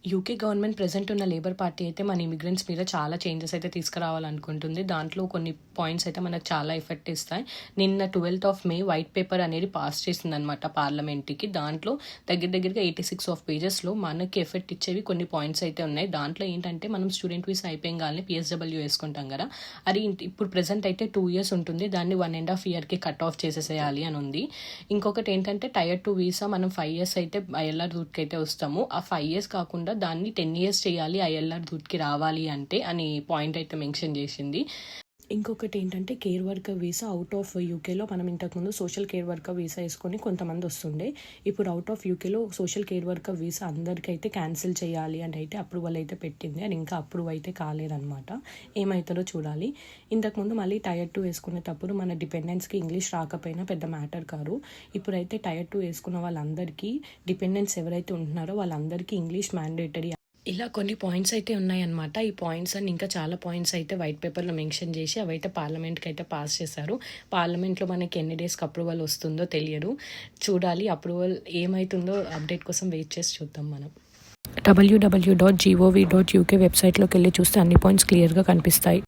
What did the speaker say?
UK government present ఉన్న labour party అయితే మన ఇమిగ్రెంట్స్ మీద చాలా చేంజెస్ అయితే తీసుకురావాలనుకుంటుంది. దాంట్లో కొన్ని పాయింట్స్ అయితే మనకు చాలా ఎఫెక్ట్ ఇస్తాయి. నిన్న 12th May వైట్ పేపర్ అనేది పాస్ చేసిందనమాట పార్లమెంట్కి. దాంట్లో దగ్గరగా 86 పేజెస్లో మనకి ఎఫెక్ట్ ఇచ్చేవి కొన్ని పాయింట్స్ అయితే ఉన్నాయి. దాంట్లో ఏంటంటే మనం స్టూడెంట్ వీసా అయిపోయింగానే PSW వేసుకుంటాం కదా, అది ఇప్పుడు ప్రెజెంట్ అయితే 2 years ఉంటుంది, దాన్ని 1.5 yearకి కట్ ఆఫ్ చేసేసేయాలి అని ఉంది. ఇంకొకటి ఏంటంటే Tier 2 వీసా మనం 5 years అయితే ILR రూట్కి అయితే వస్తాము. ఆ 5 years కాకుండా దాన్ని 10 years చేయాలి ILR రూట్కి రావాలి అంటే అని పాయింట్ అయితే మెన్షన్ చేసింది. ఇంకొకటి ఏంటంటే care worker visa out of యూకేలో మనం ఇంతకుముందు సోషల్ కేర్ వర్కర్ వీసా వేసుకొని కొంతమంది వస్తుండే. ఇప్పుడు అవుట్ ఆఫ్ యూకేలో సోషల్ కేర్ వర్కర్ వీసా అందరికైతే క్యాన్సిల్ చేయాలి అని అయితే అప్రూవల్ అయితే పెట్టింది. అది ఇంకా అప్రూవ్ అయితే కాలేదన్నమాట. ఏమవుతుందో చూడాలి. ఇంతకుముందు మళ్ళీ Tier 2 వేసుకునేటప్పుడు మన డిపెండెంట్స్కి ఇంగ్లీష్ రాకపోయినా పెద్ద మ్యాటర్ కాదు. ఇప్పుడైతే Tier 2 వేసుకున్న వాళ్ళందరికీ, డిపెండెంట్స్ ఎవరైతే ఉంటున్నారో వాళ్ళందరికీ ఇంగ్లీష్ మ్యాండేటరీ. ఇలా కొన్ని పాయింట్స్ అయితే ఉన్నాయన్నమాట. ఈ పాయింట్స్ అని ఇంకా చాలా పాయింట్స్ అయితే వైట్ పేపర్లో మెన్షన్ చేసి అవైతే పార్లమెంట్కి అయితే పాస్ చేశారు. పార్లమెంట్లో మనకి ఎన్ని డేస్కి అప్రూవల్ వస్తుందో తెలియదు, చూడాలి. అప్రూవల్ ఏమవుతుందో అప్డేట్ కోసం వెయిట్ చేసి చూద్దాం మనం. www.gov.uk వెబ్సైట్లోకి వెళ్ళి చూస్తే అన్ని పాయింట్స్ క్లియర్గా కనిపిస్తాయి.